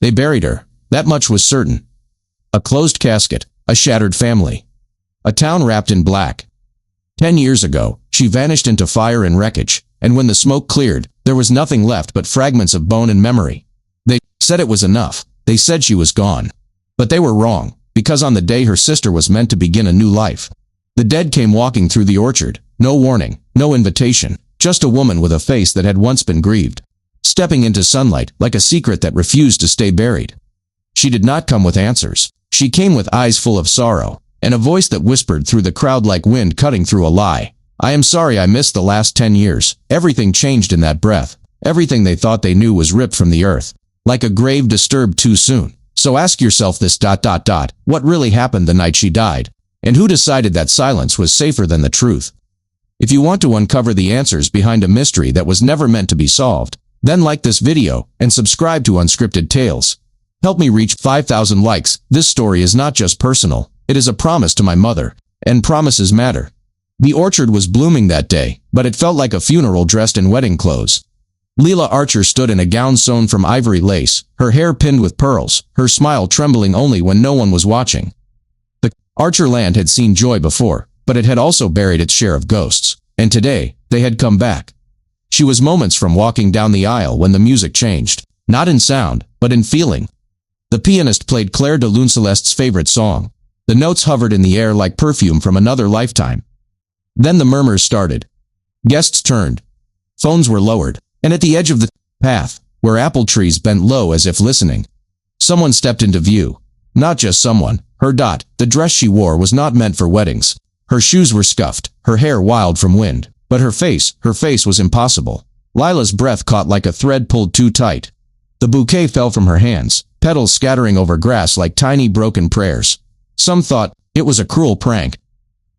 They buried her. That much was certain. A closed casket, a shattered family. A town wrapped in black. 10 years ago, she vanished into fire and wreckage, and when the smoke cleared, there was nothing left but fragments of bone and memory. They said it was enough. They said she was gone. But they were wrong, because on the day her sister was meant to begin a new life, the dead came walking through the orchard. No warning, no invitation, just a woman with a face that had once been grieved, stepping into sunlight like a secret that refused to stay buried. She did not come with answers. She came with eyes full of sorrow, and a voice that whispered through the crowd like wind cutting through a lie. I am sorry I missed the last 10 years. Everything changed in that breath. Everything they thought they knew was ripped from the earth, like a grave disturbed too soon. So ask yourself this: what really happened the night she died? And who decided that silence was safer than the truth? If you want to uncover the answers behind a mystery that was never meant to be solved, then like this video and subscribe to Unscripted Tales. Help me reach 5,000 likes. This story is not just personal, it is a promise to my mother, and promises matter. The orchard was blooming that day, but it felt like a funeral dressed in wedding clothes. Leela Archer stood in a gown sewn from ivory lace, her hair pinned with pearls, her smile trembling only when no one was watching. The Archer land had seen joy before, but it had also buried its share of ghosts, and today, they had come back. She was moments from walking down the aisle when the music changed, not in sound, but in feeling. The pianist played Claire de Lune, Celeste's favorite song. The notes hovered in the air like perfume from another lifetime. Then the murmurs started. Guests turned. Phones were lowered, and at the edge of the path, where apple trees bent low as if listening, someone stepped into view. Not just someone. Her the dress she wore was not meant for weddings. Her shoes were scuffed, her hair wild from wind. But her face was impossible. Lila's breath caught like a thread pulled too tight. The bouquet fell from her hands, petals scattering over grass like tiny broken prayers. Some thought it was a cruel prank.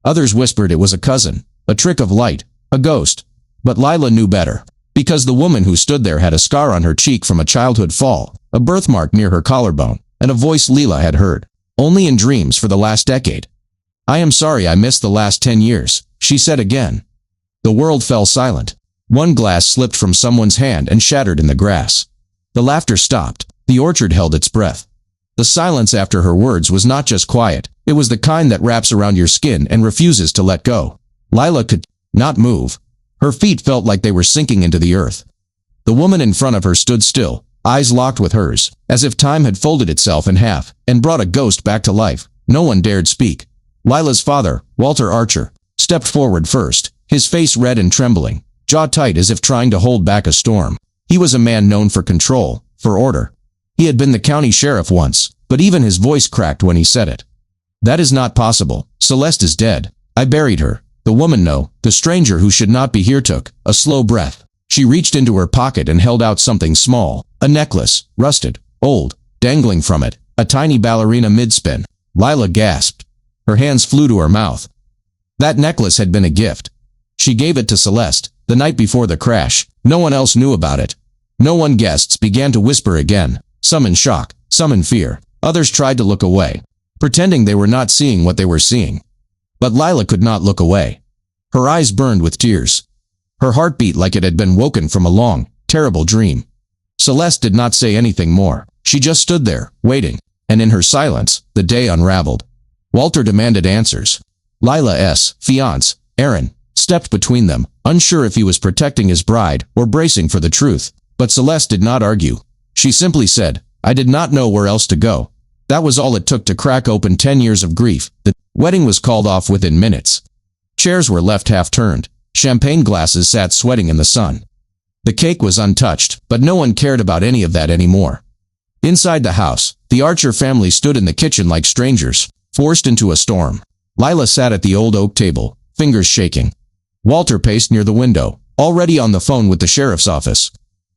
Others whispered it was a cousin, a trick of light, a ghost. But Lila knew better, because the woman who stood there had a scar on her cheek from a childhood fall, a birthmark near her collarbone, and a voice Leela had heard, only in dreams for the last decade. I am sorry I missed the last 10 years, she said again. The world fell silent. One glass slipped from someone's hand and shattered in the grass. The laughter stopped. The orchard held its breath. The silence after her words was not just quiet, it was the kind that wraps around your skin and refuses to let go. Lila could not move. Her feet felt like they were sinking into the earth. The woman in front of her stood still, eyes locked with hers, as if time had folded itself in half and brought a ghost back to life. No one dared speak. Lila's father, Walter Archer, stepped forward first, his face red and trembling, jaw tight as if trying to hold back a storm. He was a man known for control, for order. He had been the county sheriff once, but even his voice cracked when he said it. That is not possible. Celeste is dead. I buried her. The woman the stranger who should not be here took a slow breath. She reached into her pocket and held out something small, a necklace, rusted, old, dangling from it, a tiny ballerina mid-spin. Lila gasped. Her hands flew to her mouth. That necklace had been a gift. She gave it to Celeste, the night before the crash. No one else knew about it. No one. Guests began to whisper again, some in shock, some in fear. Others tried to look away, pretending they were not seeing what they were seeing. But Lila could not look away. Her eyes burned with tears. Her heart beat like it had been woken from a long, terrible dream. Celeste did not say anything more. She just stood there, waiting, and in her silence, the day unraveled. Walter demanded answers. Lila's fiancé, Aaron, stepped between them, unsure if he was protecting his bride or bracing for the truth. But Celeste did not argue. She simply said, I did not know where else to go. That was all it took to crack open 10 years of grief. The wedding was called off within minutes. Chairs were left half-turned. Champagne glasses sat sweating in the sun. The cake was untouched, but no one cared about any of that anymore. Inside the house, the Archer family stood in the kitchen like strangers, forced into a storm. Lila sat at the old oak table, fingers shaking. Walter paced near the window, already on the phone with the sheriff's office.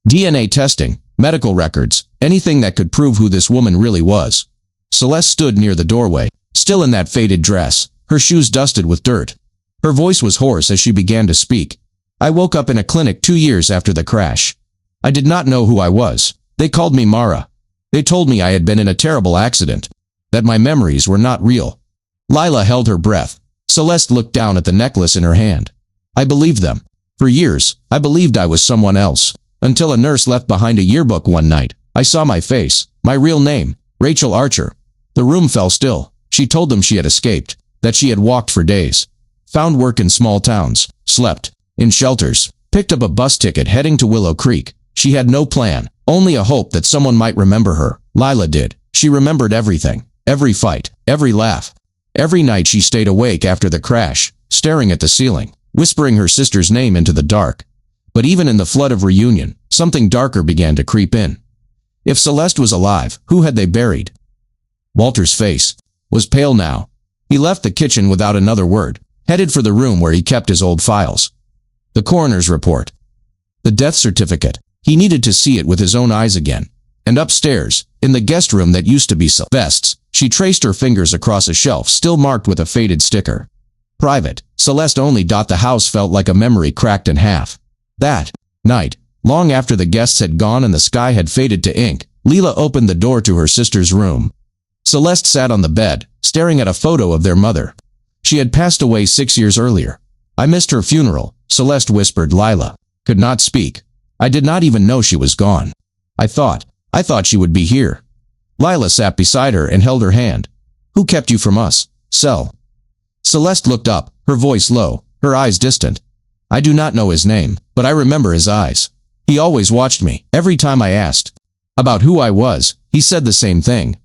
DNA testing, medical records, anything that could prove who this woman really was. Celeste stood near the doorway, still in that faded dress, her shoes dusted with dirt. Her voice was hoarse as she began to speak. I woke up in a clinic 2 years after the crash. I did not know who I was. They called me Mara. They told me I had been in a terrible accident, that my memories were not real. Lila held her breath. Celeste looked down at the necklace in her hand. I believed them. For years, I believed I was someone else. Until a nurse left behind a yearbook one night. I saw my face, My real name, Rachel Archer. The room fell still. She told them she had escaped, that she had walked for days, found work in small towns, slept in shelters, picked up a bus ticket heading to Willow Creek. She had no plan, only a hope that someone might remember her. Lila did. She remembered everything, every fight, every laugh. Every night she stayed awake after the crash, staring at the ceiling, whispering her sister's name into the dark. But even in the flood of reunion, something darker began to creep in. If Celeste was alive, who had they buried? Walter's face was pale now. He left the kitchen without another word, headed for the room where he kept his old files. The coroner's report. The death certificate. He needed to see it with his own eyes again. And upstairs, in the guest room that used to be Celeste's, she traced her fingers across a shelf still marked with a faded sticker. Private, Celeste only. The house felt like a memory cracked in half. That night, long after the guests had gone and the sky had faded to ink, Leela opened the door to her sister's room. Celeste sat on the bed, staring at a photo of their mother. She had passed away 6 years earlier. I missed her funeral, Celeste whispered. Lila could not speak. I did not even know she was gone. I thought she would be here. Lila sat beside her and held her hand. Who kept you from us, Cel? Celeste looked up, her voice low, her eyes distant. I do not know his name, but I remember his eyes. He always watched me. Every time I asked about who I was, he said the same thing.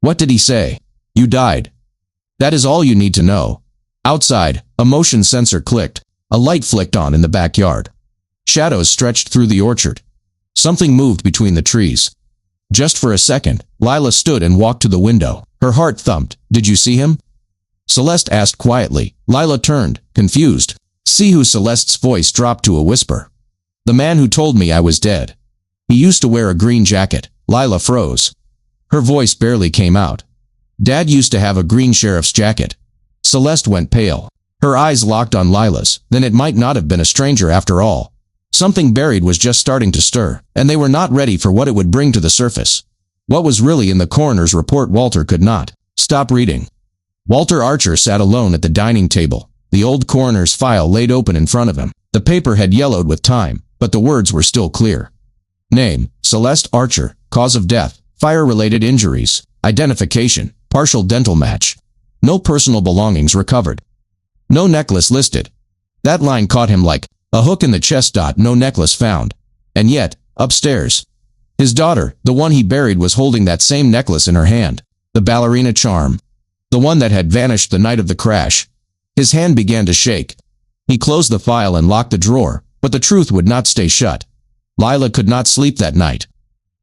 What did he say? You died. That is all you need to know. Outside, a motion sensor clicked. A light flicked on in the backyard. Shadows stretched through the orchard. Something moved between the trees. Just for a second, Lila stood and walked to the window. Her heart thumped. Did you see him? Celeste asked quietly. Lila turned, confused. See who? Celeste's voice dropped to a whisper. The man who told me I was dead. He used to wear a green jacket. Lila froze. Her voice barely came out. Dad used to have a green sheriff's jacket. Celeste went pale. Her eyes locked on Lila's. Then it might not have been a stranger after all. Something buried was just starting to stir, and they were not ready for what it would bring to the surface. What was really in the coroner's report? Walter could not stop reading. Walter Archer sat alone at the dining table, the old coroner's file laid open in front of him. The paper had yellowed with time, but the words were still clear. Name, Celeste Archer. Cause of death, fire-related injuries. Identification, partial dental match. No personal belongings recovered. No necklace listed. That line caught him like a hook in the chest. No necklace found. And yet, upstairs, his daughter, the one he buried, was holding that same necklace in her hand. The ballerina charm. The one that had vanished the night of the crash. His hand began to shake. He closed the file and locked the drawer, but the truth would not stay shut. Lila could not sleep that night.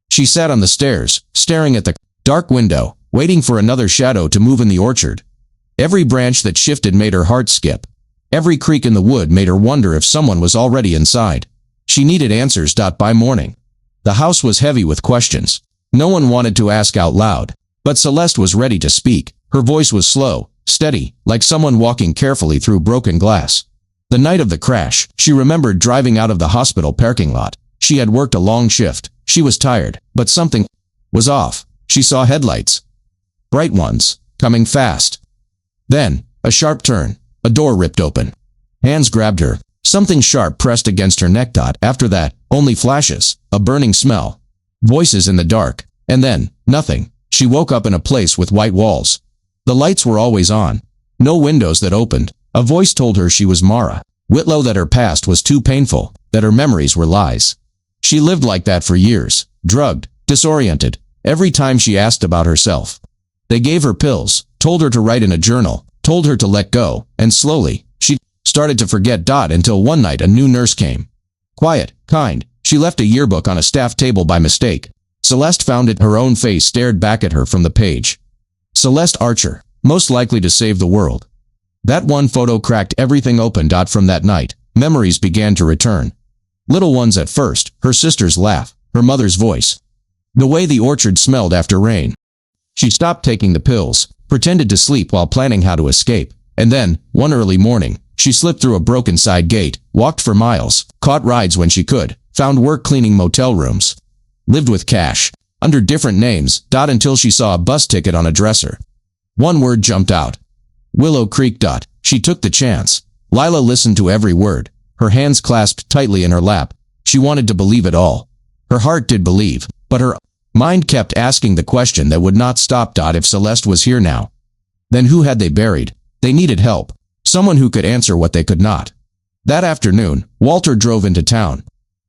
She sat on the stairs, staring at the dark window, waiting for another shadow to move in the orchard. Every branch that shifted made her heart skip. Every creak in the wood made her wonder if someone was already inside. She needed answers. By morning, the house was heavy with questions. No one wanted to ask out loud, but Celeste was ready to speak. Her voice was slow, steady, like someone walking carefully through broken glass. The night of the crash, she remembered driving out of the hospital parking lot. She had worked a long shift. She was tired, but something was off. She saw headlights. Bright ones, coming fast. Then, a sharp turn. A door ripped open. Hands grabbed her. Something sharp pressed against her neck. After that, only flashes, a burning smell, voices in the dark, and then, nothing. She woke up in a place with white walls. The lights were always on. No windows that opened. A voice told her she was Mara Whitlow, that her past was too painful, that her memories were lies. She lived like that for years, drugged, disoriented, every time she asked about herself. They gave her pills, told her to write in a journal, told her to let go, and slowly, she started to forget. Until one night a new nurse came. Quiet, kind. She left a yearbook on a staff table by mistake. Celeste found it. Her own face stared back at her from the page. Celeste Archer, most likely to save the world. That one photo cracked everything open. From that night, memories began to return. Little ones at first, her sister's laugh, her mother's voice. The way the orchard smelled after rain. She stopped taking the pills, pretended to sleep while planning how to escape, and then, one early morning, she slipped through a broken side gate, walked for miles, caught rides when she could, found work cleaning motel rooms. Lived with cash, under different names. Until she saw a bus ticket on a dresser. One word jumped out. Willow Creek. She took the chance. Lila listened to every word, her hands clasped tightly in her lap. She wanted to believe it all. Her heart did believe, but her Mind kept asking the question that would not stop. If Celeste was here now, then who had they buried? They needed help. Someone who could answer what they could not. That afternoon, Walter drove into town.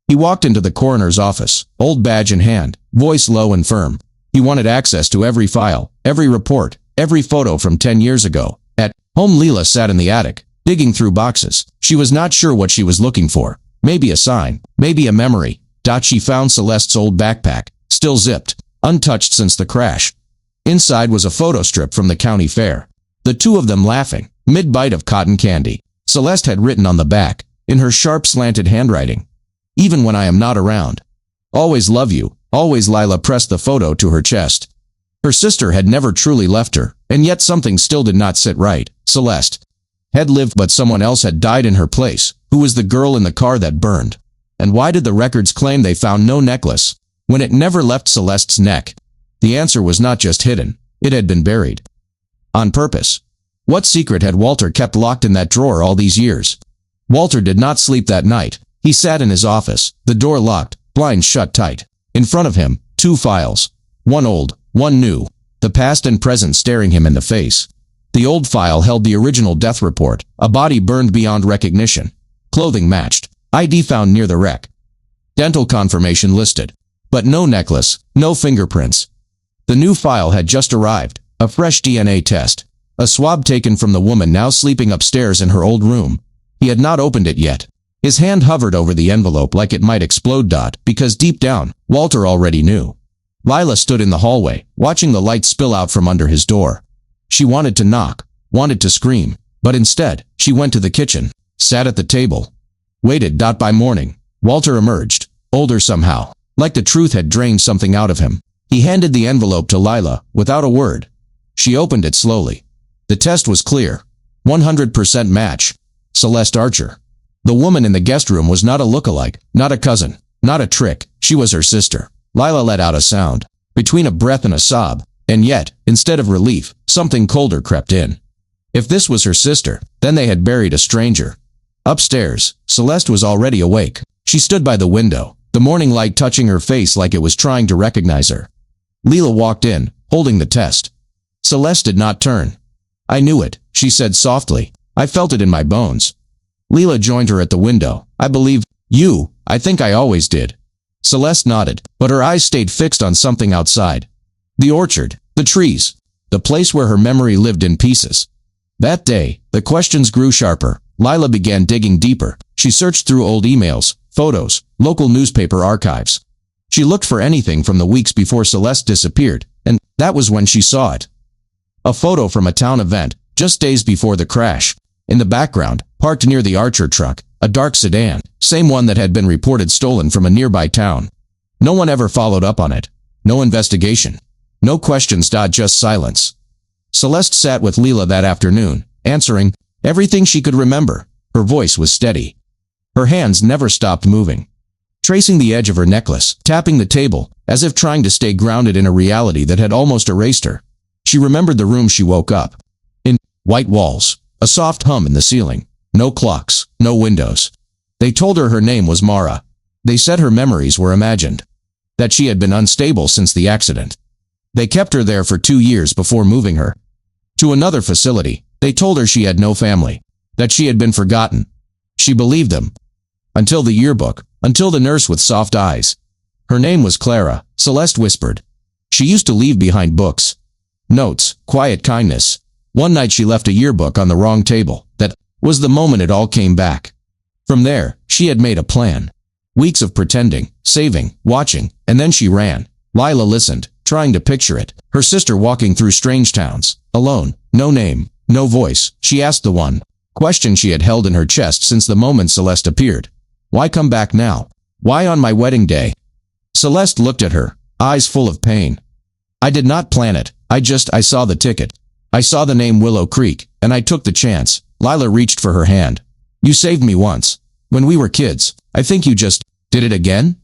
He walked into the coroner's office, old badge in hand, voice low and firm. He wanted access to every file, every report, every photo from 10 years ago. At home, Leela sat in the attic, digging through boxes. She was not sure what she was looking for. Maybe a sign, maybe a memory. She found Celeste's old backpack, still zipped, untouched since the crash. Inside was a photo strip from the county fair. The two of them laughing, mid-bite of cotton candy. Celeste had written on the back, in her sharp slanted handwriting, "Even when I am not around. Always love you, always." Lila pressed the photo to her chest. Her sister had never truly left her, and yet something still did not sit right. Celeste had lived, but someone else had died in her place. Who was the girl in the car that burned? And why did the records claim they found no necklace, when it never left Celeste's neck? The answer was not just hidden, it had been buried. On purpose. What secret had Walter kept locked in that drawer all these years? Walter did not sleep that night. He sat in his office, the door locked, blinds shut tight. In front of him, two files. One old, one new. The past and present staring him in the face. The old file held the original death report, a body burned beyond recognition. Clothing matched. ID found near the wreck. Dental confirmation listed. But no necklace, no fingerprints. The new file had just arrived, a fresh DNA test. A swab taken from the woman now sleeping upstairs in her old room. He had not opened it yet. His hand hovered over the envelope like it might explode. Because deep down, Walter already knew. Lila stood in the hallway, watching the light spill out from under his door. She wanted to knock, wanted to scream, but instead, she went to the kitchen, sat at the table, waited. By morning, Walter emerged, older somehow, like the truth had drained something out of him. He handed the envelope to Lila, without a word. She opened it slowly. The test was clear. 100% match. Celeste Archer. The woman in the guest room was not a look-alike, not a cousin, not a trick. She was her sister. Lila let out a sound, between a breath and a sob, and yet, instead of relief, something colder crept in. If this was her sister, then they had buried a stranger. Upstairs, Celeste was already awake. She stood by the window, the morning light touching her face like it was trying to recognize her. Leela walked in, holding the test. Celeste did not turn. "I knew it," she said softly. "I felt it in my bones." Leela joined her at the window. "I believe you. I think I always did." Celeste nodded, but her eyes stayed fixed on something outside. The orchard, the trees, the place where her memory lived in pieces. That day, the questions grew sharper. Lila began digging deeper. She searched through old emails, photos, local newspaper archives. She looked for anything from the weeks before Celeste disappeared, and that was when she saw it. A photo from a town event, just days before the crash. In the background, parked near the Archer truck, a dark sedan, same one that had been reported stolen from a nearby town. No one ever followed up on it. No investigation. No questions. Just silence. Celeste sat with Leela that afternoon, answering everything she could remember. Her voice was steady. Her hands never stopped moving, tracing the edge of her necklace, tapping the table, as if trying to stay grounded in a reality that had almost erased her. She remembered the room she woke up in. White walls, a soft hum in the ceiling, no clocks, no windows. They told her her name was Mara. They said her memories were imagined, that she had been unstable since the accident. They kept her there for 2 years before moving her to another facility. They told her she had no family, that she had been forgotten. She believed them. Until the yearbook, until the nurse with soft eyes. Her name was Clara, Celeste whispered. She used to leave behind books, notes, quiet kindness. One night she left a yearbook on the wrong table. That was the moment it all came back. From there, she had made a plan. Weeks of pretending, saving, watching, and then she ran. Lila listened, trying to picture it. Her sister walking through strange towns, alone, no name, no voice. She asked the one question she had held in her chest since the moment Celeste appeared. Why come back now? Why on my wedding day? Celeste looked at her, eyes full of pain. I did not plan it. I saw the ticket. I saw the name Willow Creek, and I took the chance. Lila reached for her hand. You saved me once. When we were kids. I think you just did it again?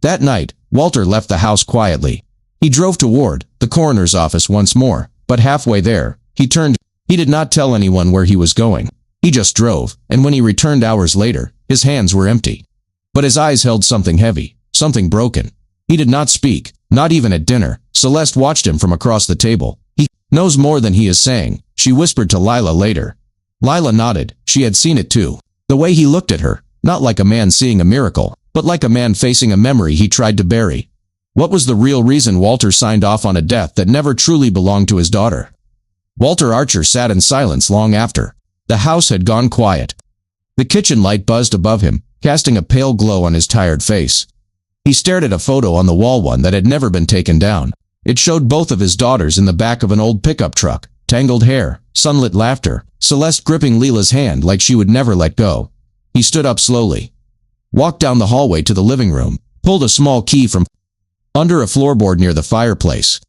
That night, Walter left the house quietly. He drove toward the coroner's office once more, but halfway there, he turned. He did not tell anyone where he was going. He just drove, and when he returned hours later, his hands were empty. But his eyes held something heavy, something broken. He did not speak, Not even at dinner. Celeste watched him from across the table. He knows more than he is saying, she whispered to Lila later. Lila nodded. She had seen it too. The way he looked at her, not like a man seeing a miracle, but like a man facing a memory he tried to bury. What was the real reason Walter signed off on a death that never truly belonged to his daughter? Walter Archer sat in silence long after. The house had gone quiet. The kitchen light buzzed above him, casting a pale glow on his tired face. He stared at a photo on the wall, one that had never been taken down. It showed both of his daughters in the back of an old pickup truck, tangled hair, sunlit laughter, Celeste gripping Lila's hand like she would never let go. He stood up slowly, walked down the hallway to the living room, pulled a small key from under a floorboard near the fireplace.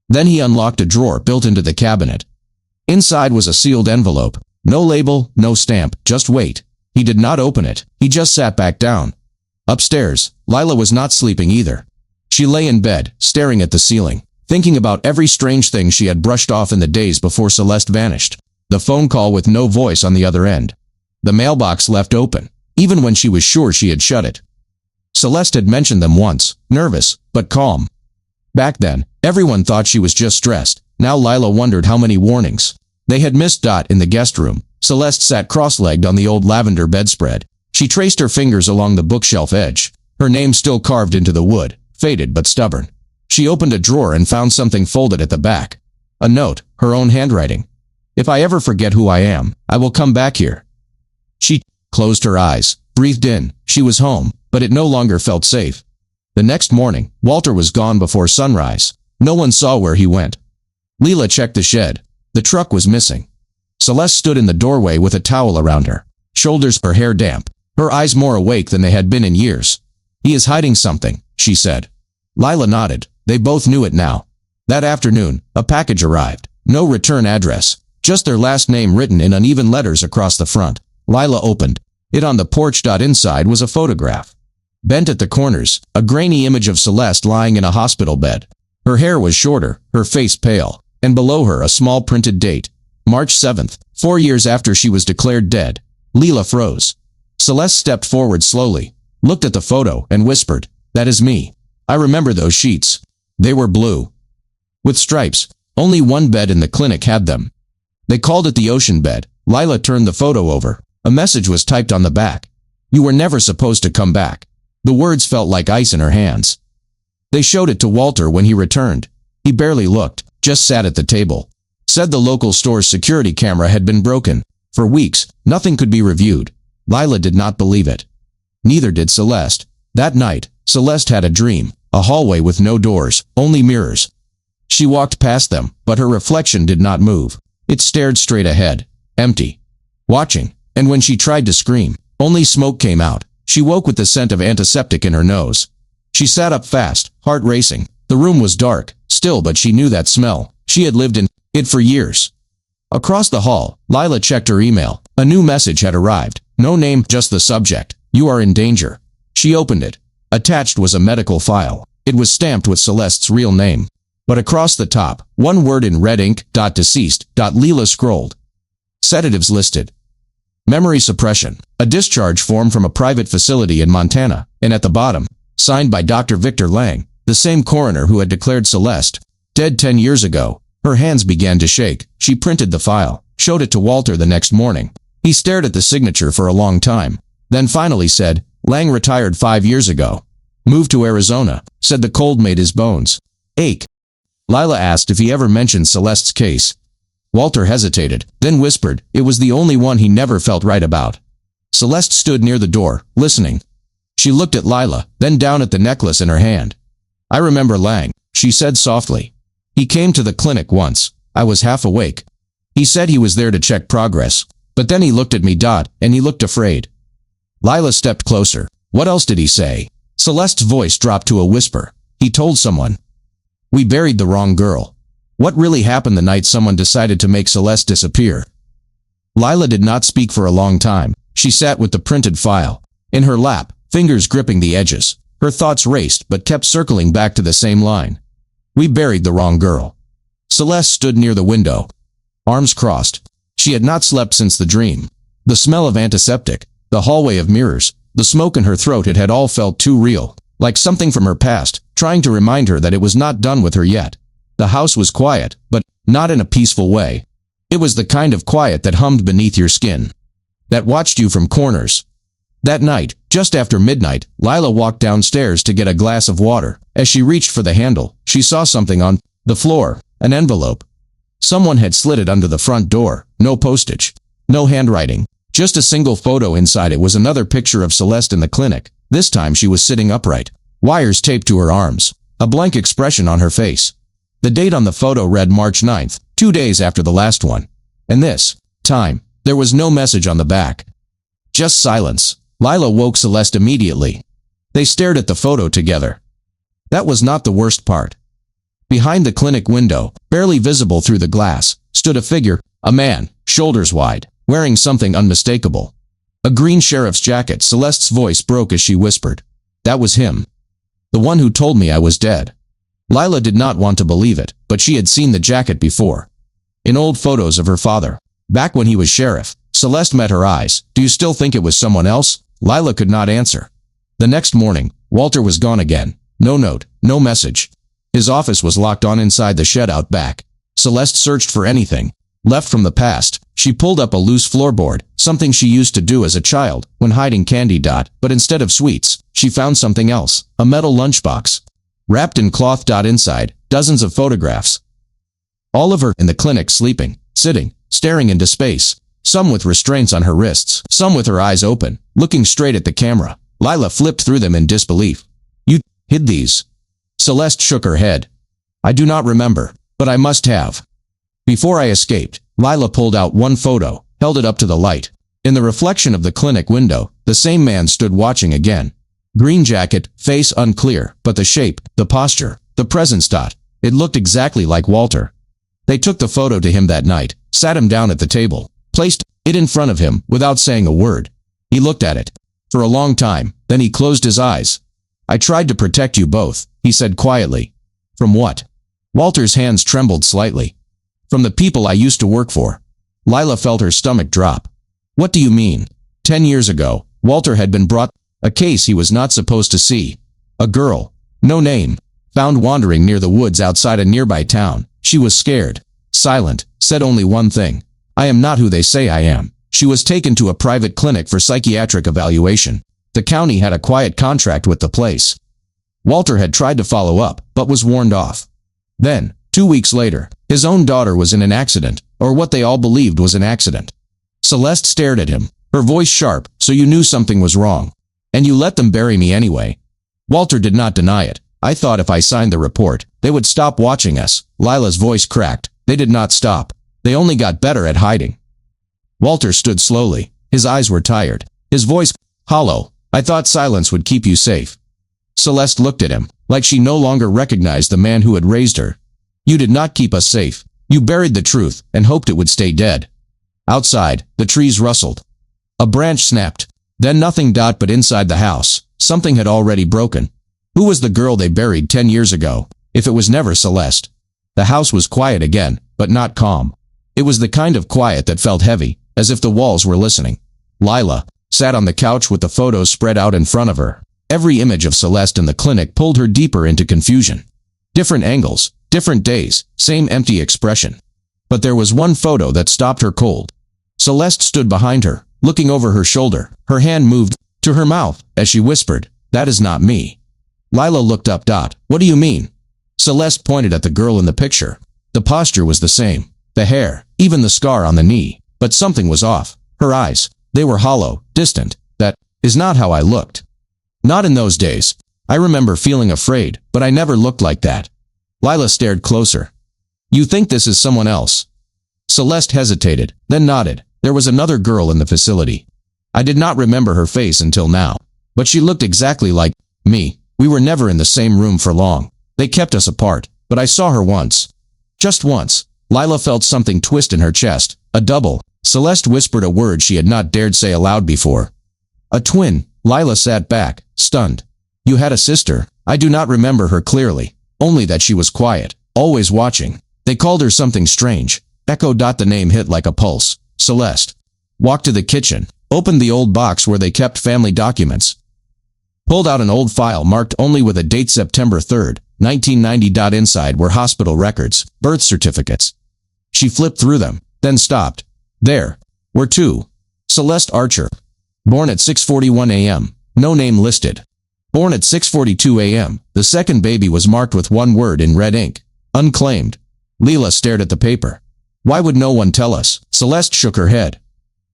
Then he unlocked a drawer built into the cabinet. Inside was a sealed envelope. No label, no stamp, just weight. He did not open it. He just sat back down. Upstairs, Lila was not sleeping either. She lay in bed, staring at the ceiling, thinking about every strange thing she had brushed off in the days before Celeste vanished. The phone call with no voice on the other end. The mailbox left open, even when she was sure she had shut it. Celeste had mentioned them once, nervous, but calm. Back then, everyone thought she was just stressed. Now Lila wondered how many warnings. They had missed Dot in the guest room. Celeste sat cross-legged on the old lavender bedspread. She traced her fingers along the bookshelf edge, her name still carved into the wood, faded but stubborn. She opened a drawer and found something folded at the back. A note, her own handwriting. "If I ever forget who I am, I will come back here." She closed her eyes, breathed in. She was home, but it no longer felt safe. The next morning, Walter was gone before sunrise. No one saw where he went. Lila checked the shed. The truck was missing. Celeste stood in the doorway with a towel around her, shoulders, her hair damp, her eyes more awake than they had been in years. "He is hiding something," she said. Lila nodded. They both knew it now. That afternoon, a package arrived. No return address, just their last name written in uneven letters across the front. Lila opened it on the porch. Inside was a photograph. Bent at the corners, a grainy image of Celeste lying in a hospital bed. Her hair was shorter, her face pale, and below her a small printed date, March 7th, 4 years after she was declared dead. Lila froze. Celeste stepped forward slowly, looked at the photo, and whispered, "That is me. I remember those sheets. They were blue, with stripes. Only one bed in the clinic had them. They called it the ocean bed." Lila turned the photo over. A message was typed on the back. "You were never supposed to come back." The words felt like ice in her hands. They showed it to Walter when he returned. He barely looked, just sat at the table. Said the local store's security camera had been broken. For weeks, nothing could be reviewed. Lila did not believe it. Neither did Celeste. That night, Celeste had a dream, a hallway with no doors, only mirrors. She walked past them, but her reflection did not move. It stared straight ahead, empty, watching, and when she tried to scream, only smoke came out. She woke with the scent of antiseptic in her nose. She sat up fast, heart racing. The room was dark, still, but she knew that smell. She had lived in it for years. Across the hall, Lila checked her email. A new message had arrived. No name, just the subject. "You are in danger." She opened it. Attached was a medical file. It was stamped with Celeste's real name. But across the top, one word in red ink, "Deceased." Lila scrolled. Sedatives listed. Memory suppression. A discharge form from a private facility in Montana. And at the bottom, signed by Dr. Victor Lang, the same coroner who had declared Celeste dead 10 years ago. Her hands began to shake. She printed the file, showed it to Walter the next morning. He stared at the signature for a long time, then finally said, "Lang retired 5 years ago. Moved to Arizona," said the cold made his bones ache. Lila asked if he ever mentioned Celeste's case. Walter hesitated, then whispered it was the only one he never felt right about. Celeste stood near the door, listening. She looked at Lila, then down at the necklace in her hand. "I remember Lang," she said softly. "He came to the clinic once. I was half awake. He said he was there to check progress. But then he looked at me, and he looked afraid." Lila stepped closer. "What else did he say?" Celeste's voice dropped to a whisper. "He told someone. We buried the wrong girl." What really happened the night someone decided to make Celeste disappear? Lila did not speak for a long time. She sat with the printed file in her lap, fingers gripping the edges. Her thoughts raced but kept circling back to the same line. We buried the wrong girl. Celeste stood near the window, arms crossed. She had not slept since the dream. The smell of antiseptic, the hallway of mirrors, the smoke in her throat, it had all felt too real. like something from her past, trying to remind her that it was not done with her yet. The house was quiet, but not in a peaceful way. It was the kind of quiet that hummed beneath your skin, that watched you from corners. That night, just after midnight, Lila walked downstairs to get a glass of water. As she reached for the handle, she saw something on the floor, an envelope. Someone had slid it under the front door. No postage, no handwriting, just a single photo inside. It was another picture of Celeste in the clinic. This time she was sitting upright, wires taped to her arms, a blank expression on her face. The date on the photo read March 9th, 2 days after the last one. And this time, there was no message on the back. Just silence. Lila woke Celeste immediately. They stared at the photo together. That was not the worst part. Behind the clinic window, barely visible through the glass, stood a figure, a man, shoulders wide, wearing something unmistakable. A green sheriff's jacket. Celeste's voice broke as she whispered, "That was him. The one who told me I was dead." Lila did not want to believe it, but she had seen the jacket before. In old photos of her father. Back when he was sheriff. Celeste met her eyes. "Do you still think it was someone else?" Lila could not answer. The next morning, Walter was gone again. No note, no message. His office was locked on inside the shed out back. Celeste searched for anything left from the past. She pulled up a loose floorboard, something she used to do as a child when hiding candy. But instead of sweets, she found something else, a metal lunchbox. Wrapped in cloth. Inside, dozens of photographs. All of her in the clinic, sleeping, sitting, staring into space. Some with restraints on her wrists, some with her eyes open, looking straight at the camera. Lila flipped through them in disbelief. "You hid these?" Celeste shook her head. "I do not remember, but I must have." Before I escaped, Lila pulled out one photo, held it up to the light. In the reflection of the clinic window, the same man stood watching again. Green jacket, face unclear, but the shape, the posture, the presence. It looked exactly like Walter. They took the photo to him that night, sat him down at the table, placed it in front of him without saying a word. He looked at it for a long time, then he closed his eyes. "I tried to protect you both," he said quietly. "From what?" Walter's hands trembled slightly. "From the people I used to work for." Lila felt her stomach drop. "What do you mean?" 10 years ago, Walter had been brought a case he was not supposed to see. A girl, no name, found wandering near the woods outside a nearby town. She was scared, silent, said only one thing: "I am not who they say I am." She was taken to a private clinic for psychiatric evaluation. The county had a quiet contract with the place. Walter had tried to follow up, but was warned off. Then, 2 weeks later, his own daughter was in an accident, or what they all believed was an accident. Celeste stared at him, her voice sharp. "So you knew something was wrong. And you let them bury me anyway." Walter did not deny it. "I thought if I signed the report, they would stop watching us." Lila's voice cracked. "They did not stop. They only got better at hiding." Walter stood slowly. His eyes were tired. His voice hollow. "I thought silence would keep you safe." Celeste looked at him, like she no longer recognized the man who had raised her. "You did not keep us safe. You buried the truth and hoped it would stay dead." Outside, the trees rustled. A branch snapped. Then nothing. But inside the house, something had already broken. Who was the girl they buried 10 years ago, if it was never Celeste? The house was quiet again, but not calm. It was the kind of quiet that felt heavy, as if the walls were listening. Lila sat on the couch with the photos spread out in front of her. Every image of Celeste in the clinic pulled her deeper into confusion. Different angles, different days, same empty expression. But there was one photo that stopped her cold. Celeste stood behind her, looking over her shoulder. Her hand moved to her mouth as she whispered, "That is not me." Lila looked up. "What do you mean?" Celeste pointed at the girl in the picture. The posture was the same, the hair, even the scar on the knee, but something was off. Her eyes, they were hollow, distant. "That is not how I looked. Not in those days. I remember feeling afraid, but I never looked like that." Lila stared closer. "You think this is someone else?" Celeste hesitated, then nodded. "There was another girl in the facility. I did not remember her face until now, but she looked exactly like me. We were never in the same room for long. They kept us apart, but I saw her once. Just once." Lila felt something twist in her chest. A double. Celeste whispered a word she had not dared say aloud before. "A twin." Lila sat back, stunned. "You had a sister?" "I do not remember her clearly, only that she was quiet, always watching. They called her something strange." Echo. The name hit like a pulse. Celeste walked to the kitchen, opened the old box where they kept family documents, pulled out an old file marked only with a date September 3rd, 1990. Inside were hospital records, birth certificates. She flipped through them, then stopped. There were two. Celeste Archer. Born at 6:41 a.m. No name listed. Born at 6:42 a.m. The second baby was marked with one word in red ink. Unclaimed. Leela stared at the paper. Why would no one tell us? Celeste shook her head.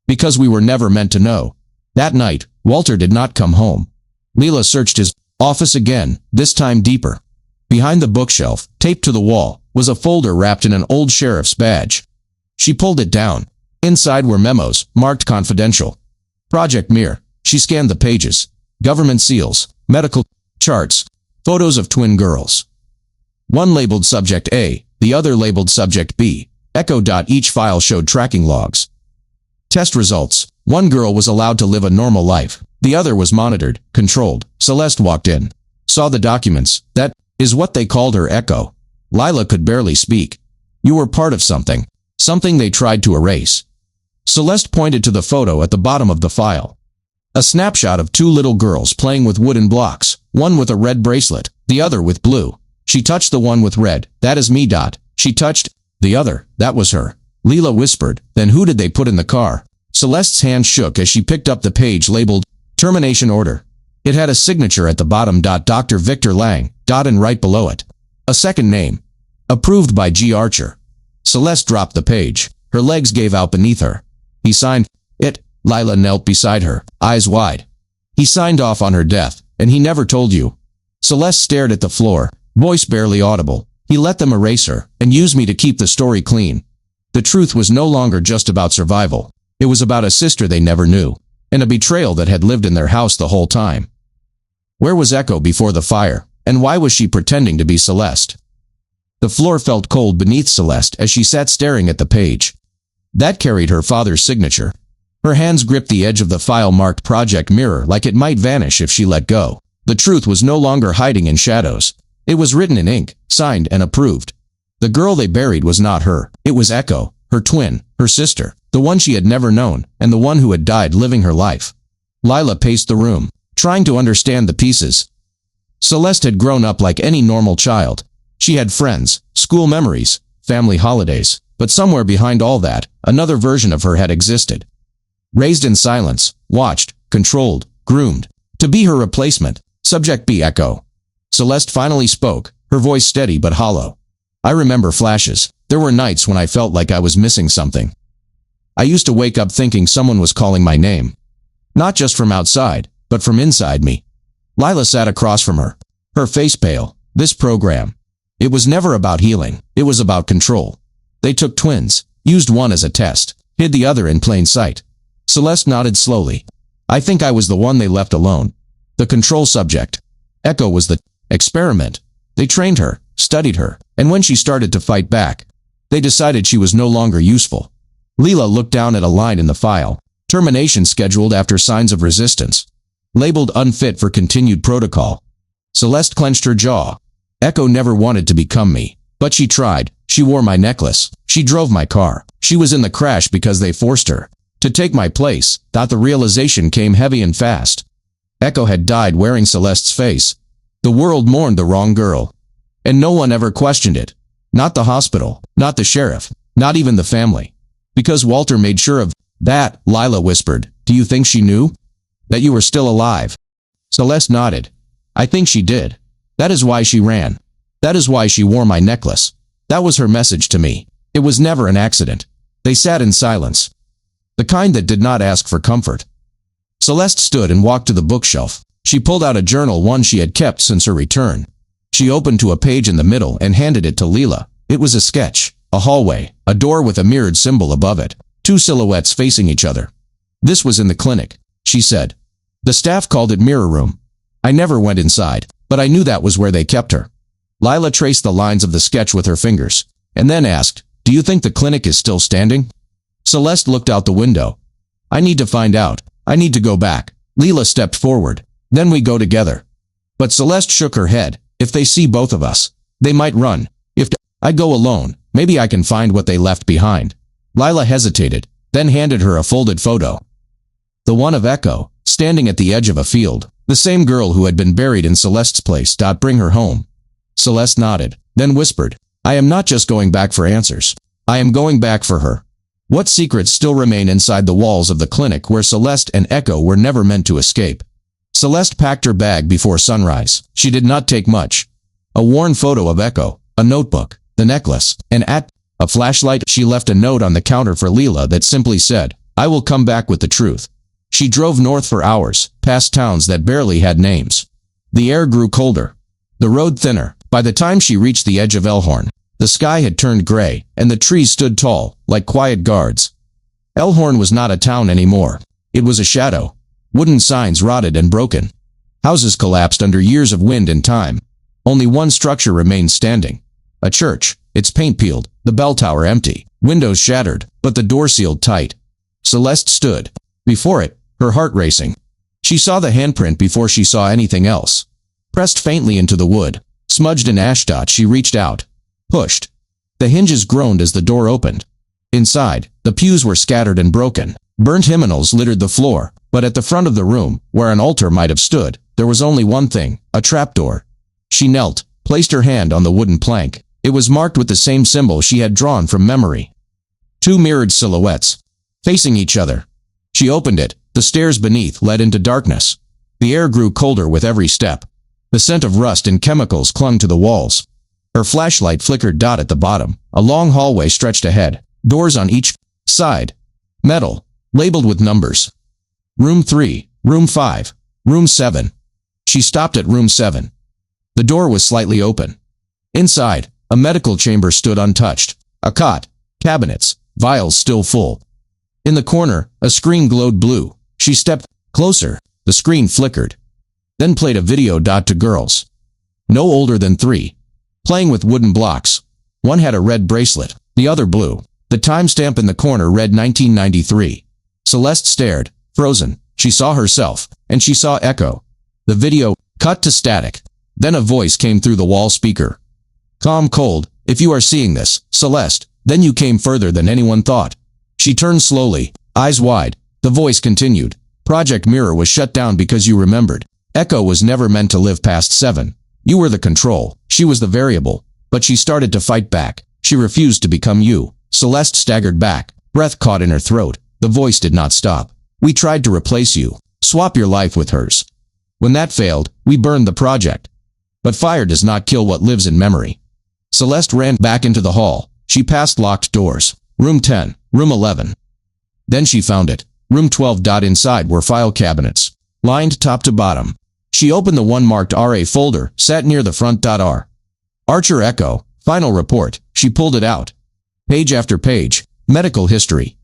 Because we were never meant to know. That night, Walter did not come home. Leela searched his office again, this time deeper. Behind the bookshelf, taped to the wall, was a folder wrapped in an old sheriff's badge. She pulled it down. Inside were memos, marked confidential. Project Mir. She scanned the pages. Government seals, medical charts, photos of twin girls. One labeled Subject A, the other labeled Subject B. Echo. Each file showed tracking logs. Test results. One girl was allowed to live a normal life. The other was monitored, controlled. Celeste walked in. Saw the documents. That is what they called her, Echo. Lila could barely speak. You were part of something. Something they tried to erase. Celeste pointed to the photo at the bottom of the file. A snapshot of two little girls playing with wooden blocks, one with a red bracelet, the other with blue. She touched the one with red. That is me. She touched the other. That was her. Leela whispered. Then who did they put in the car? Celeste's hand shook as she picked up the page labeled Termination Order. It had a signature at the bottom. Dr. Victor Lang. And right below it, a second name. Approved by G. Archer. Celeste dropped the page. Her legs gave out beneath her. He signed it. Lila knelt beside her, eyes wide. He signed off on her death, and he never told you. Celeste stared at the floor, voice barely audible. He let them erase her, and use me to keep the story clean. The truth was no longer just about survival. It was about a sister they never knew, and a betrayal that had lived in their house the whole time. Where was Echo before the fire, and why was she pretending to be Celeste? The floor felt cold beneath Celeste as she sat staring at the page. That carried her father's signature. Her hands gripped the edge of the file marked Project Mirror like it might vanish if she let go. The truth was no longer hiding in shadows. It was written in ink, signed and approved. The girl they buried was not her. It was Echo, her twin, her sister, the one she had never known, and the one who had died living her life. Lila paced the room, trying to understand the pieces. Celeste had grown up like any normal child. She had friends, school memories, family holidays, but somewhere behind all that, another version of her had existed. Raised in silence, watched, controlled, groomed, to be her replacement. Subject B. Echo. Celeste finally spoke, her voice steady but hollow. I remember flashes. There were nights when I felt like I was missing something. I used to wake up thinking someone was calling my name. Not just from outside, but from inside me. Lila sat across from her, her face pale. This program. It was never about healing. It was about control. They took twins, used one as a test, hid the other in plain sight. Celeste nodded slowly. I think I was the one they left alone. The control subject. Echo was the experiment. They trained her, studied her, and when she started to fight back, they decided she was no longer useful. Leela looked down at a line in the file. Termination scheduled after signs of resistance. Labeled unfit for continued protocol. Celeste clenched her jaw. Echo never wanted to become me, but she tried. She wore my necklace. She drove my car. She was in the crash because they forced her to take my place. The realization came heavy and fast. Echo had died wearing Celeste's face. The world mourned the wrong girl. And no one ever questioned it. Not the hospital, not the sheriff, not even the family. Because Walter made sure of that. Lila whispered. Do you think she knew? That you were still alive? Celeste nodded. I think she did. That is why she ran. That is why she wore my necklace. That was her message to me. It was never an accident. They sat in silence. The kind that did not ask for comfort. Celeste stood and walked to the bookshelf. She pulled out a journal, one she had kept since her return. She opened to a page in the middle and handed it to Leela. It was a sketch, a hallway, a door with a mirrored symbol above it, two silhouettes facing each other. This was in the clinic, she said. The staff called it mirror room. I never went inside, but I knew that was where they kept her. Lila traced the lines of the sketch with her fingers, and then asked, do you think the clinic is still standing? Celeste looked out the window. I need to find out. I need to go back. Leela stepped forward. Then we go together. But Celeste shook her head. If they see both of us, they might run. If I go alone, maybe I can find what they left behind. Lila hesitated, then handed her a folded photo. The one of Echo, standing at the edge of a field. The same girl who had been buried in Celeste's place. Bring her home. Celeste nodded, then whispered, I am not just going back for answers. I am going back for her. What secrets still remain inside the walls of the clinic where Celeste and Echo were never meant to escape? Celeste packed her bag before sunrise. She did not take much. A worn photo of Echo, a notebook, the necklace, and a flashlight. She left a note on the counter for Leela that simply said, I will come back with the truth. She drove north for hours, past towns that barely had names. The air grew colder. The road thinner. By the time she reached the edge of Elhorn, the sky had turned gray, and the trees stood tall, like quiet guards. Elhorn was not a town anymore. It was a shadow. Wooden signs rotted and broken. Houses collapsed under years of wind and time. Only one structure remained standing. A church, its paint peeled, the bell tower empty, windows shattered, but the door sealed tight. Celeste stood before it, her heart racing. She saw the handprint before she saw anything else. Pressed faintly into the wood, smudged in ash. She reached out. Pushed. The hinges groaned as the door opened. Inside, the pews were scattered and broken. Burnt hymnals littered the floor, but at the front of the room, where an altar might have stood, there was only one thing, a trapdoor. She knelt, placed her hand on the wooden plank. It was marked with the same symbol she had drawn from memory. Two mirrored silhouettes, facing each other. She opened it. The stairs beneath led into darkness. The air grew colder with every step. The scent of rust and chemicals clung to the walls. Her flashlight flickered. At the bottom, a long hallway stretched ahead, doors on each side. Metal, labeled with numbers. Room 3, Room 5, Room 7. She stopped at Room 7. The door was slightly open. Inside, a medical chamber stood untouched. A cot, cabinets, vials still full. In the corner, a screen glowed blue. She stepped closer. The screen flickered. Then played a video. To girls. No older than 3. Playing with wooden blocks. One had a red bracelet, the other blue. The timestamp in the corner read 1993. Celeste stared, frozen. She saw herself, and she saw Echo. The video cut to static. Then a voice came through the wall speaker. Calm cold, if you are seeing this, Celeste, then you came further than anyone thought. She turned slowly, eyes wide. The voice continued. Project Mirror was shut down because you remembered. Echo was never meant to live past 7. You were the control. She was the variable. But she started to fight back. She refused to become you. Celeste staggered back. Breath caught in her throat. The voice did not stop. We tried to replace you. Swap your life with hers. When that failed, we burned the project. But fire does not kill what lives in memory. Celeste ran back into the hall. She passed locked doors. Room 10, Room 11. Then she found it. Room 12. Inside were file cabinets, lined top to bottom. She opened the one marked RA folder, sat near the front. Archer Echo, final report. She pulled it out. Page after page, medical history,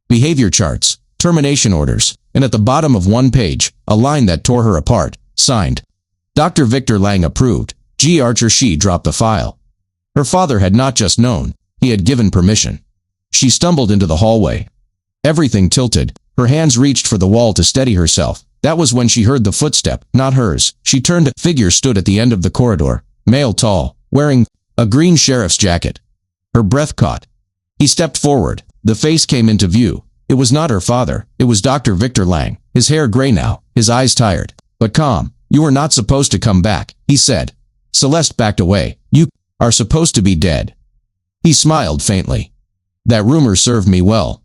behavior charts, termination orders, and at the bottom of one page, a line that tore her apart, signed. Dr. Victor Lang approved. G. Archer. She dropped the file. Her father had not just known, he had given permission. She stumbled into the hallway. Everything tilted. Her hands reached for the wall to steady herself. That was when she heard the footstep, not hers. She turned. A figure stood at the end of the corridor. Male, tall, wearing a green sheriff's jacket. Her breath caught. He stepped forward. The face came into view. It was not her father. It was Dr. Victor Lang. His hair gray now, his eyes tired, but calm. You were not supposed to come back, he said. Celeste backed away. You are supposed to be dead. He smiled faintly. That rumor served me well.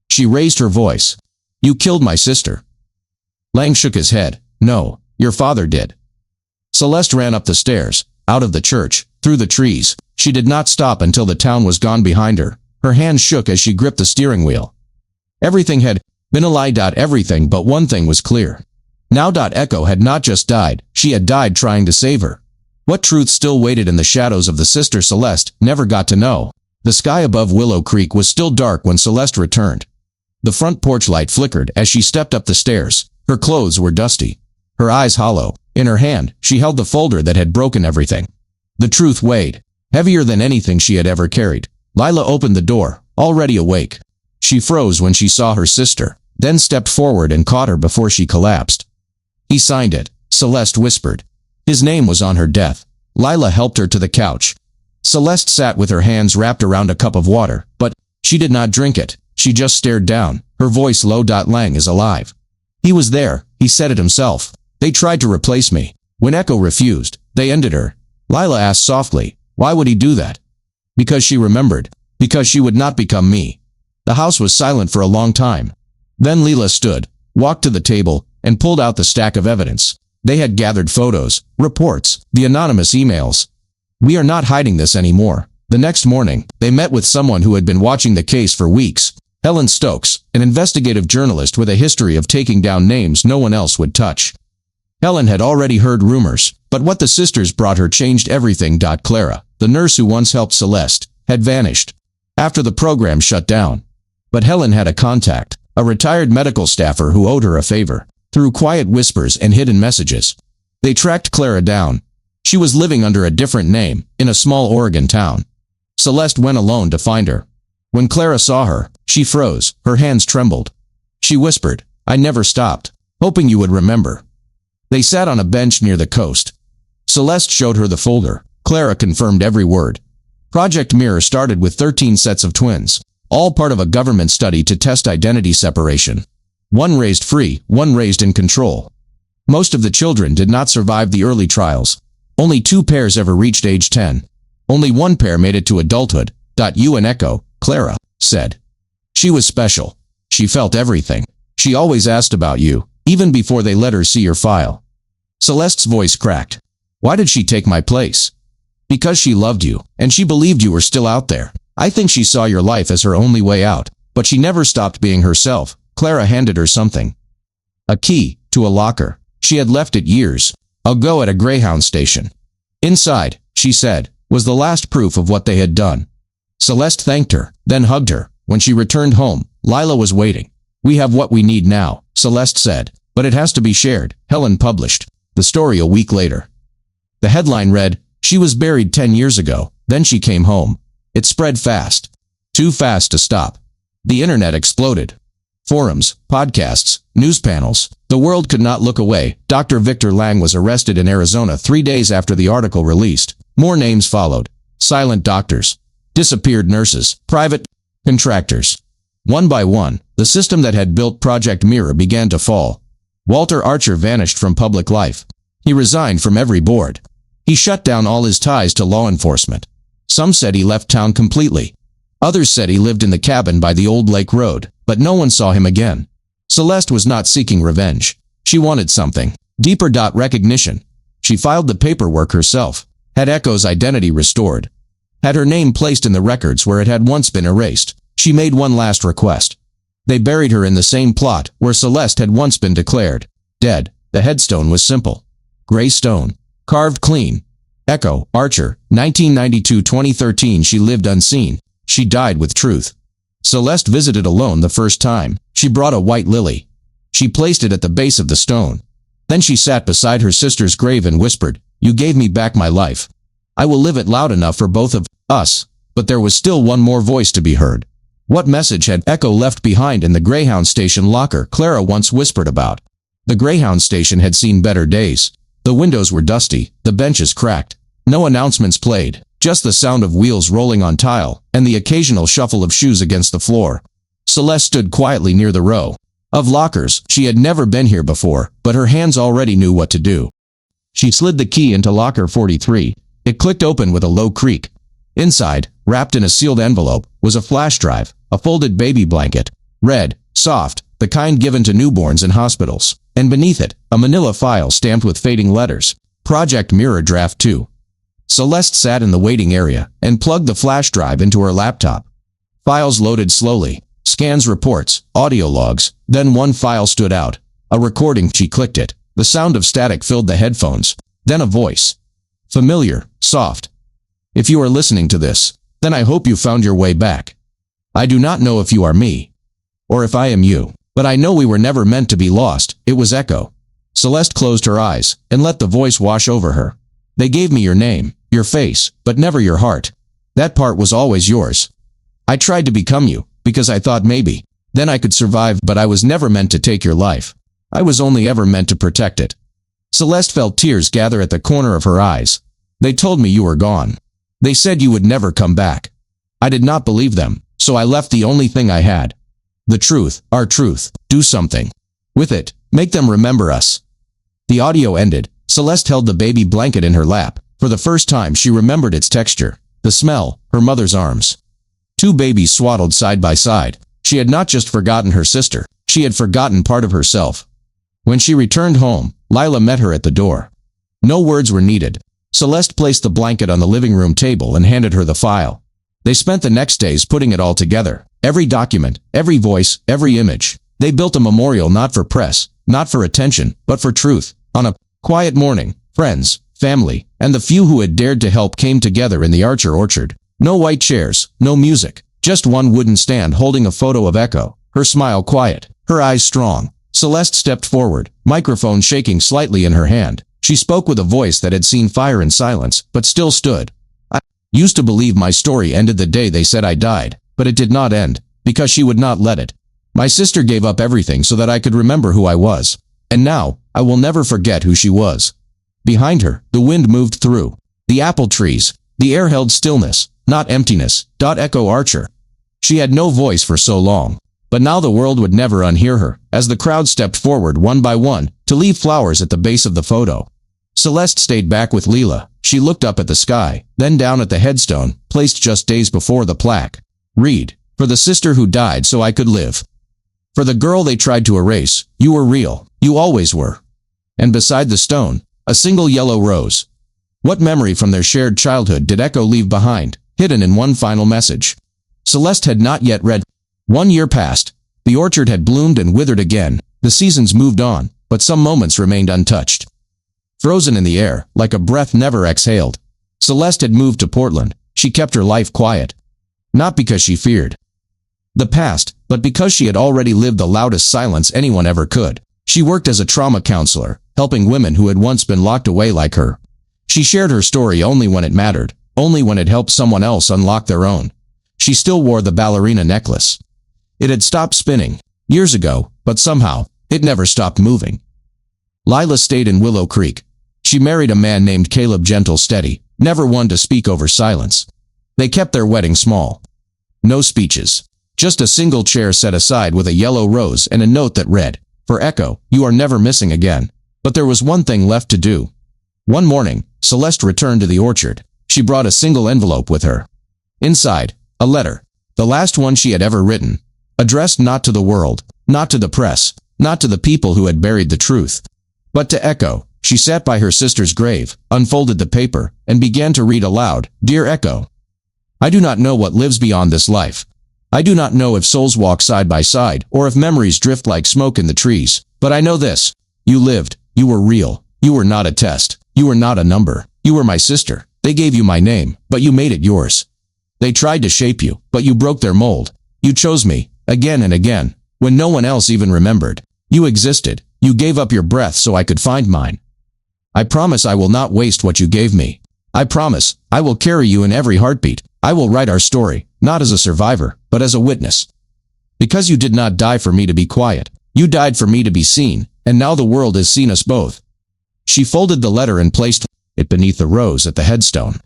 She raised her voice. You killed my sister. Lang shook his head. No, your father did. Celeste ran up the stairs, out of the church, through the trees. She did not stop until the town was gone behind her. Her hands shook as she gripped the steering wheel. Everything had been a lie. Everything but one thing was clear. Now. Echo had not just died, she had died trying to save her. What truth still waited in the shadows of the sister Celeste never got to know. The sky above Willow Creek was still dark when Celeste returned. The front porch light flickered as she stepped up the stairs. Her clothes were dusty, her eyes hollow. In her hand, she held the folder that had broken everything. The truth weighed, heavier than anything she had ever carried. Lila opened the door, already awake. She froze when she saw her sister, then stepped forward and caught her before she collapsed. He signed it, Celeste whispered. His name was on her death. Lila helped her to the couch. Celeste sat with her hands wrapped around a cup of water, but she did not drink it. She just stared down, her voice low. Lang is alive. He was there, he said it himself. They tried to replace me. When Echo refused, they ended her. Lila asked softly, why would he do that? Because she remembered. Because she would not become me. The house was silent for a long time. Then Lila stood, walked to the table, and pulled out the stack of evidence. They had gathered photos, reports, the anonymous emails. We are not hiding this anymore. The next morning, they met with someone who had been watching the case for weeks. Helen Stokes, an investigative journalist with a history of taking down names no one else would touch. Helen had already heard rumors, but what the sisters brought her changed everything. Clara, the nurse who once helped Celeste, had vanished after the program shut down. But Helen had a contact, a retired medical staffer who owed her a favor. Through quiet whispers and hidden messages, they tracked Clara down. She was living under a different name, in a small Oregon town. Celeste went alone to find her. When Clara saw her, she froze, her hands trembled. She whispered, I never stopped, hoping you would remember. They sat on a bench near the coast. Celeste showed her the folder. Clara confirmed every word. Project Mirror started with 13 sets of twins, all part of a government study to test identity separation. One raised free, one raised in control. Most of the children did not survive the early trials. Only 2 pairs ever reached age 10. Only 1 pair made it to adulthood. You and Echo, Clara said. She was special. She felt everything. She always asked about you, even before they let her see your file. Celeste's voice cracked. Why did she take my place? Because she loved you, and she believed you were still out there. I think she saw your life as her only way out, but she never stopped being herself. Clara handed her something. A key to a locker. She had left it years ago at a Greyhound station. Inside, she said, was the last proof of what they had done. Celeste thanked her, then hugged her. When she returned home, Lila was waiting. We have what we need now, Celeste said, but it has to be shared. Helen published the story a week later. The headline read, she was buried 10 years ago, then she came home. It spread fast. Too fast to stop. The internet exploded. Forums, podcasts, news panels. The world could not look away. Dr. Victor Lang was arrested in Arizona 3 days after the article released. More names followed. Silent doctors. Disappeared nurses. Private contractors. One by one, the system that had built Project Mirror began to fall. Walter Archer vanished from public life. He resigned from every board. He shut down all his ties to law enforcement. Some said he left town completely. Others said he lived in the cabin by the old lake road, but no one saw him again. Celeste was not seeking revenge. She wanted something deeper. Recognition. She filed the paperwork herself, had Echo's identity restored, had her name placed in the records where it had once been erased. She made one last request. They buried her in the same plot where Celeste had once been declared dead. The headstone was simple. Gray stone, carved clean. Echo, Archer, 1992-2013. She lived unseen. She died with truth. Celeste visited alone the first time. She brought a white lily. She placed it at the base of the stone. Then she sat beside her sister's grave and whispered, you gave me back my life. I will live it loud enough for both of us. But there was still one more voice to be heard. What message had Echo left behind in the Greyhound station locker Clara once whispered about? The Greyhound station had seen better days. The windows were dusty, the benches cracked. No announcements played, just the sound of wheels rolling on tile, and the occasional shuffle of shoes against the floor. Celeste stood quietly near the row of lockers. She had never been here before, but her hands already knew what to do. She slid the key into locker 43. It clicked open with a low creak. Inside, wrapped in a sealed envelope, was a flash drive, a folded baby blanket. Red, soft, the kind given to newborns in hospitals. And beneath it, a manila file stamped with fading letters. Project Mirror Draft 2. Celeste sat in the waiting area and plugged the flash drive into her laptop. Files loaded slowly. Scans, reports, audio logs. Then one file stood out. A recording. She clicked it. The sound of static filled the headphones. Then a voice. Familiar, soft. If you are listening to this, then I hope you found your way back. I do not know if you are me, or if I am you, but I know we were never meant to be lost. It was Echo. Celeste closed her eyes and let the voice wash over her. They gave me your name, your face, but never your heart. That part was always yours. I tried to become you, because I thought maybe then I could survive, but I was never meant to take your life. I was only ever meant to protect it. Celeste felt tears gather at the corner of her eyes. They told me you were gone. They said you would never come back. I did not believe them, so I left the only thing I had. The truth, our truth. Do something with it. Make them remember us. The audio ended. Celeste held the baby blanket in her lap. For the first time she remembered its texture, the smell, her mother's arms. Two babies swaddled side by side. She had not just forgotten her sister, she had forgotten part of herself. When she returned home, Lila met her at the door. No words were needed. Celeste placed the blanket on the living room table and handed her the file. They spent the next days putting it all together. Every document, every voice, every image. They built a memorial not for press, not for attention, but for truth. On a quiet morning, friends, family, and the few who had dared to help came together in the Archer orchard. No white chairs, no music, just one wooden stand holding a photo of Echo, her smile quiet, her eyes strong. Celeste stepped forward, microphone shaking slightly in her hand. She spoke with a voice that had seen fire and silence, but still stood. I used to believe my story ended the day they said I died, but it did not end, because she would not let it. My sister gave up everything so that I could remember who I was. And now, I will never forget who she was. Behind her, the wind moved through the apple trees. The air held stillness, not emptiness. Echo Archer. She had no voice for so long. But now the world would never unhear her, as the crowd stepped forward one by one, to leave flowers at the base of the photo. Celeste stayed back with Leela. She looked up at the sky, then down at the headstone, placed just days before the plaque. Read, for the sister who died so I could live. For the girl they tried to erase, you were real, you always were. And beside the stone, a single yellow rose. What memory from their shared childhood did Echo leave behind, hidden in one final message? Celeste had not yet read. 1 year passed. The orchard had bloomed and withered again. The seasons moved on, but some moments remained untouched. Frozen in the air, like a breath never exhaled. Celeste had moved to Portland. She kept her life quiet. Not because she feared the past, but because she had already lived the loudest silence anyone ever could. She worked as a trauma counselor, helping women who had once been locked away like her. She shared her story only when it mattered, only when it helped someone else unlock their own. She still wore the ballerina necklace. It had stopped spinning years ago, but somehow, it never stopped moving. Lila stayed in Willow Creek. She married a man named Caleb Gentle Steady, never one to speak over silence. They kept their wedding small. No speeches. Just a single chair set aside with a yellow rose and a note that read, "For Echo, you are never missing again." But there was one thing left to do. One morning, Celeste returned to the orchard. She brought a single envelope with her. Inside, a letter. The last one she had ever written. Addressed not to the world, not to the press, not to the people who had buried the truth, but to Echo. She sat by her sister's grave, unfolded the paper, and began to read aloud, "Dear Echo, I do not know what lives beyond this life. I do not know if souls walk side by side or if memories drift like smoke in the trees. But I know this. You lived. You were real. You were not a test. You were not a number. You were my sister. They gave you my name, but you made it yours. They tried to shape you, but you broke their mold. You chose me, again and again, when no one else even remembered. You existed. You gave up your breath so I could find mine. I promise I will not waste what you gave me. I promise, I will carry you in every heartbeat. I will write our story, not as a survivor, but as a witness. Because you did not die for me to be quiet. You died for me to be seen, and now the world has seen us both." She folded the letter and placed it beneath the rose at the headstone.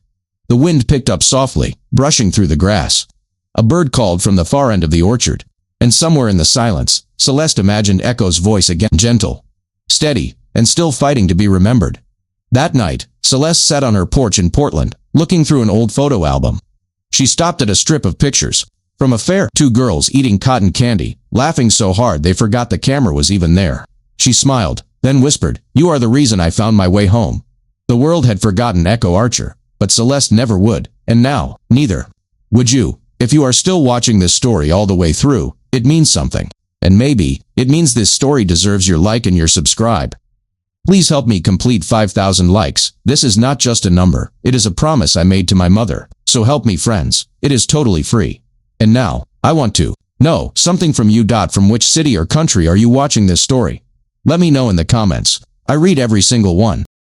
The wind picked up softly, brushing through the grass. A bird called from the far end of the orchard, and somewhere in the silence, Celeste imagined Echo's voice again, gentle, steady, and still fighting to be remembered. That night, Celeste sat on her porch in Portland, looking through an old photo album. She stopped at a strip of pictures. From a fair, two girls eating cotton candy, laughing so hard they forgot the camera was even there. She smiled, then whispered, "You are the reason I found my way home." The world had forgotten Echo Archer, but Celeste never would, and now, neither would you. If you are still watching this story all the way through, it means something. And maybe, it means this story deserves your like and your subscribe. Please help me complete 5,000 likes. This is not just a number. It is a promise I made to my mother. So help me, friends. It is totally free. And now, I want to know something from you. From which city or country are you watching this story? Let me know in the comments. I read every single one.